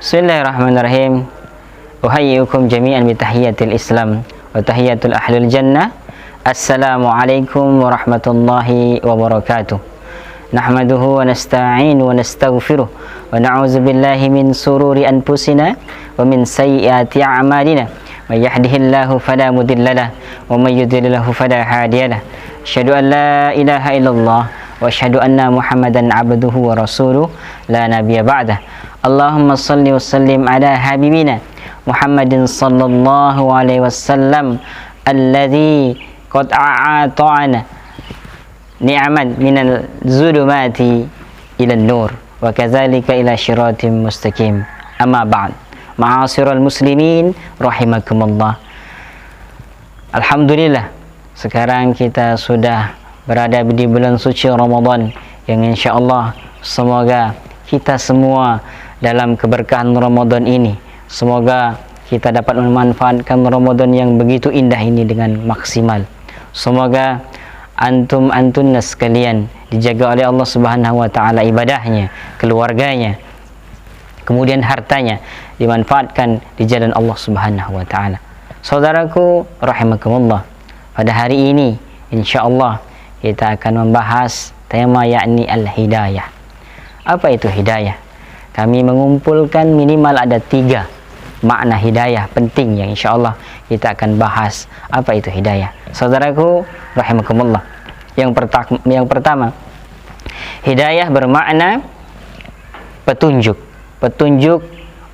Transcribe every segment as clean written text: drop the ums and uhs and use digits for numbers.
Bismillahirrahmanirrahim. Uhayyikum jami'an bi tahiyyatil Islam wa tahiyyatul ahlil jannah. Assalamualaikum warahmatullahi wabarakatuh. Nahmaduhu wa nasta'inu wa nastaghfiruh wa na'udzu billahi min sururi anfusina wa min sayyiati a'malina. May yahdihillahu fala mudhillalah wa may yudlilhu fala hadiyalah. Asyhadu an la ilaha illallah wa asyhadu anna Muhammadan abduhu wa rasuluh la nabiyya ba'dah. Allahumma salli wa sallim ala habibina Muhammadin sallallahu alaihi wasallam alladhi qad a'ata'ana ni'man minal zulumati ila nur wa kadzalika ila syiratim mustaqim. Amma ba'd. Ma'asyiral muslimin rahimakumullah. Alhamdulillah, sekarang kita sudah berada di bulan suci Ramadan yang insyaallah semoga kita semua dalam keberkahan Ramadan ini, semoga kita dapat memanfaatkan Ramadan yang begitu indah ini dengan maksimal. Semoga antum-antunna sekalian dijaga oleh Allah Subhanahu wa taala ibadahnya, keluarganya, kemudian hartanya dimanfaatkan di jalan Allah Subhanahu wa taala. Saudaraku rahimakumullah, pada hari ini insyaallah kita akan membahas tema yakni al-hidayah. Apa itu hidayah? Kami mengumpulkan minimal ada 3 makna hidayah penting yang insyaallah kita akan bahas. Apa itu hidayah? Saudaraku rahimakumullah, yang pertama, hidayah bermakna petunjuk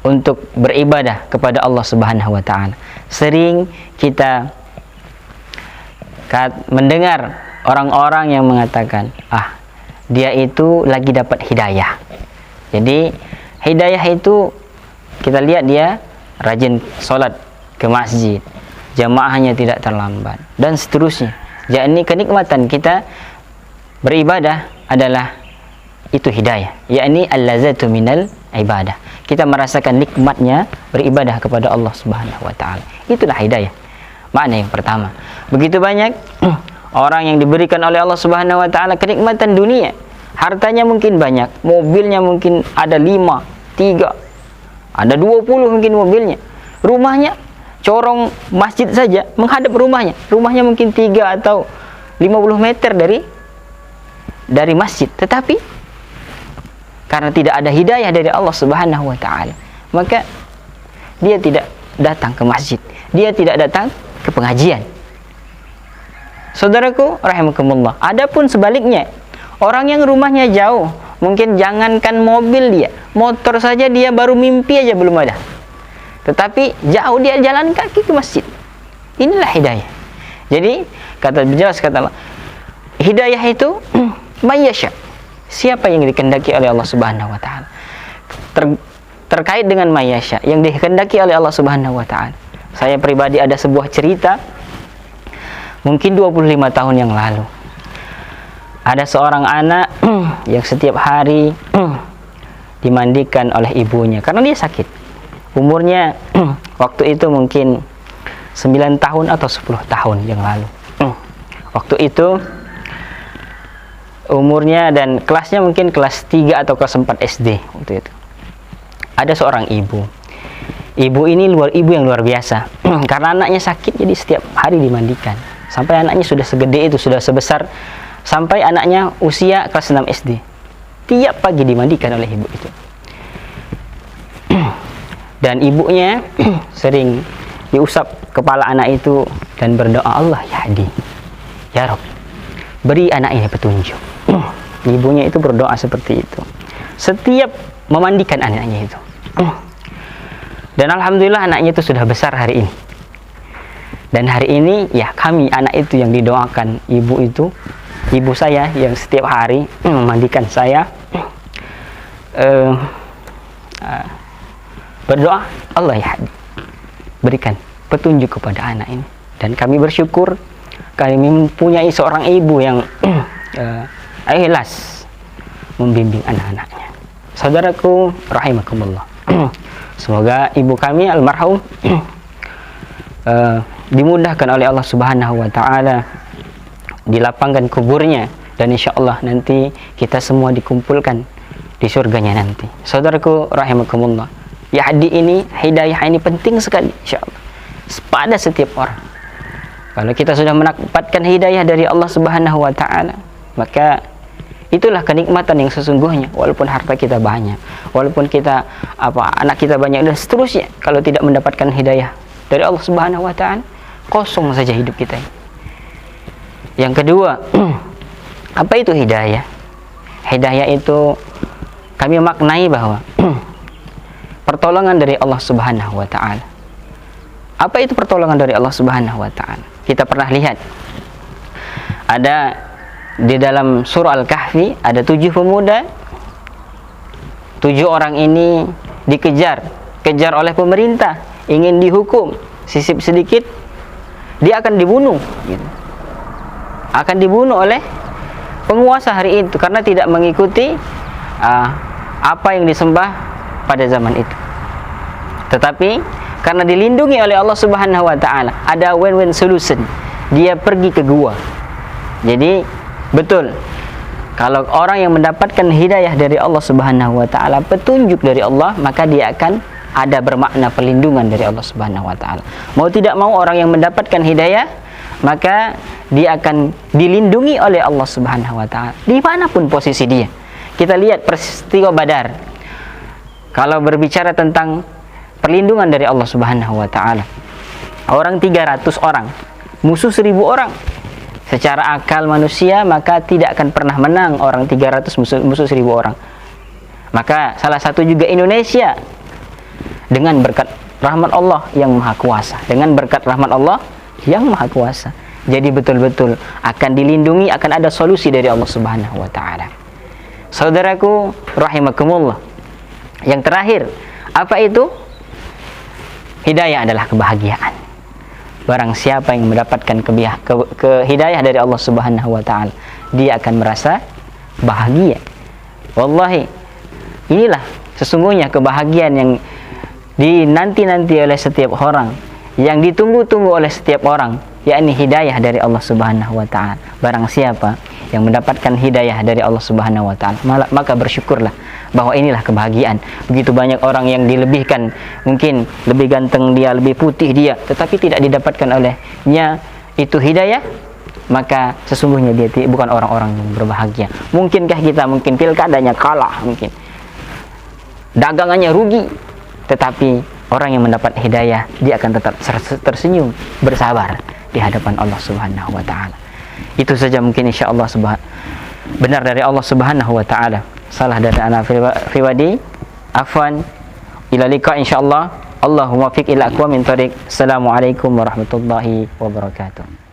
untuk beribadah kepada Allah Subhanahu wa taala. Sering kita mendengar orang-orang yang mengatakan, dia itu lagi dapat hidayah. Jadi hidayah itu kita lihat dia rajin sholat ke masjid, jamaahnya tidak terlambat, dan seterusnya. Jadi kenikmatan kita beribadah adalah itu hidayah, yakni al-lazatu minal ibadah. Kita merasakan nikmatnya beribadah kepada Allah Subhanahu wa taala. Itulah hidayah. Makna yang pertama. Begitu banyak orang yang diberikan oleh Allah Subhanahu wa taala kenikmatan dunia. Hartanya mungkin banyak, mobilnya mungkin ada 5, 3, ada 20 mungkin mobilnya. Rumahnya, corong masjid saja menghadap rumahnya. Rumahnya mungkin 3 atau 50 meter dari masjid. Tetapi karena tidak ada hidayah dari Allah Subhanahu wa taala, maka dia tidak datang ke masjid, dia tidak datang ke pengajian. Saudaraku rahimakumullah, adapun sebaliknya, orang yang rumahnya jauh, mungkin jangankan mobil dia, motor saja dia baru mimpi aja belum ada, tetapi jauh dia jalan kaki ke masjid. Inilah hidayah. Jadi jelas kata Allah, hidayah itu mayyasya, siapa yang dikehendaki oleh Allah Subhanahu wa taala. Terkait dengan mayyasya yang dikehendaki oleh Allah Subhanahu wa taala, saya pribadi ada sebuah cerita mungkin 25 tahun yang lalu. Ada seorang anak yang setiap hari dimandikan oleh ibunya karena dia sakit. Umurnya waktu itu mungkin 9 tahun atau 10 tahun yang lalu. Waktu itu umurnya dan kelasnya mungkin kelas 3 atau kelas 4 SD waktu itu. Ada seorang ibu. Ibu ini ibu yang luar biasa. Karena anaknya sakit, jadi setiap hari dimandikan. Sampai anaknya sudah segede itu, sudah sebesar, sampai anaknya usia kelas 6 SD. Tiap pagi dimandikan oleh ibu itu. Dan ibunya sering diusap kepala anak itu dan berdoa, Allah yahdi, ya Rabb, beri anak ini petunjuk. Ibunya itu berdoa seperti itu setiap memandikan anaknya itu. Dan alhamdulillah anaknya itu sudah besar hari ini. Dan hari ini ya kami anak itu yang didoakan ibu itu, ibu saya yang setiap hari memandikan saya, berdoa, Allah ya berikan petunjuk kepada anak ini. Dan kami bersyukur kami mempunyai seorang ibu yang ikhlas membimbing anak-anaknya. Saudaraku rahimakumullah, semoga ibu kami almarhum dimudahkan oleh Allah Subhanahu wa taala, dilapangkan kuburnya, dan insyaallah nanti kita semua dikumpulkan di surganya nanti. Saudaraku rahimakumullah, Yahdi ini, hidayah ini penting sekali insyaallah pada setiap orang. Kalau kita sudah mendapatkan hidayah dari Allah Subhanahu wa taala, maka itulah kenikmatan yang sesungguhnya. Walaupun harta kita banyak, walaupun kita anak kita banyak dan seterusnya, kalau tidak mendapatkan hidayah dari Allah Subhanahu wa taala, kosong saja hidup kita. Yang kedua, apa itu hidayah? Hidayah itu kami maknai bahwa pertolongan dari Allah Subhanahu wa taala. Apa itu pertolongan dari Allah Subhanahu wa taala? Kita pernah lihat ada di dalam surah Al-Kahfi, ada 7 pemuda. 7 orang ini dikejar oleh pemerintah, ingin dihukum. Sisip sedikit dia akan dibunuh gitu. Akan dibunuh oleh penguasa hari itu karena tidak mengikuti apa yang disembah pada zaman itu. Tetapi karena dilindungi oleh Allah Subhanahu wa taala, ada win-win solution. Dia pergi ke gua. Jadi betul, kalau orang yang mendapatkan hidayah dari Allah Subhanahu wa taala, petunjuk dari Allah, maka dia akan ada bermakna perlindungan dari Allah Subhanahu wa taala. Mau tidak mau orang yang mendapatkan hidayah, maka dia akan dilindungi oleh Allah Subhanahu wa taala dimanapun posisi dia. Kita lihat peristiwa Badar. Kalau berbicara tentang perlindungan dari Allah Subhanahu wa taala, orang 300 orang, musuh 1000 orang. Secara akal manusia maka tidak akan pernah menang orang 300 musuh 1000 orang. Maka salah satu juga Indonesia, dengan berkat rahmat Allah yang maha kuasa, dengan berkat rahmat Allah yang maha kuasa, jadi betul-betul akan dilindungi, akan ada solusi dari Allah Subhanahu wa taala. Saudaraku rahimakumullah, yang terakhir, apa itu? Hidayah adalah kebahagiaan. Barang siapa yang mendapatkan hidayah dari Allah Subhanahu wa taala, dia akan merasa bahagia. Wallahi, inilah sesungguhnya kebahagiaan yang dinanti-nanti oleh setiap orang, yang ditunggu-tunggu oleh setiap orang, yakni hidayah dari Allah Subhanahu wa taala. Barang siapa yang mendapatkan hidayah dari Allah Subhanahu wa taala, maka bersyukurlah bahwa inilah kebahagiaan. Begitu banyak orang yang dilebihkan, mungkin lebih ganteng dia, lebih putih dia, tetapi tidak didapatkan olehnya itu hidayah, maka sesungguhnya dia bukan orang-orang yang berbahagia. Mungkinkah kita mungkin pilkadanya kalah, mungkin dagangannya rugi, tetapi orang yang mendapat hidayah, dia akan tetap tersenyum, bersabar di hadapan Allah Subhanahu wa taala. Itu saja mungkin insyaallah benar dari Allah Subhanahu wa taala, salah dari ana pribadi, afwan. Ila liqa insyaallah. Allahumma fiq ila aqwamin thariq. Assalamualaikum warahmatullahi wabarakatuh.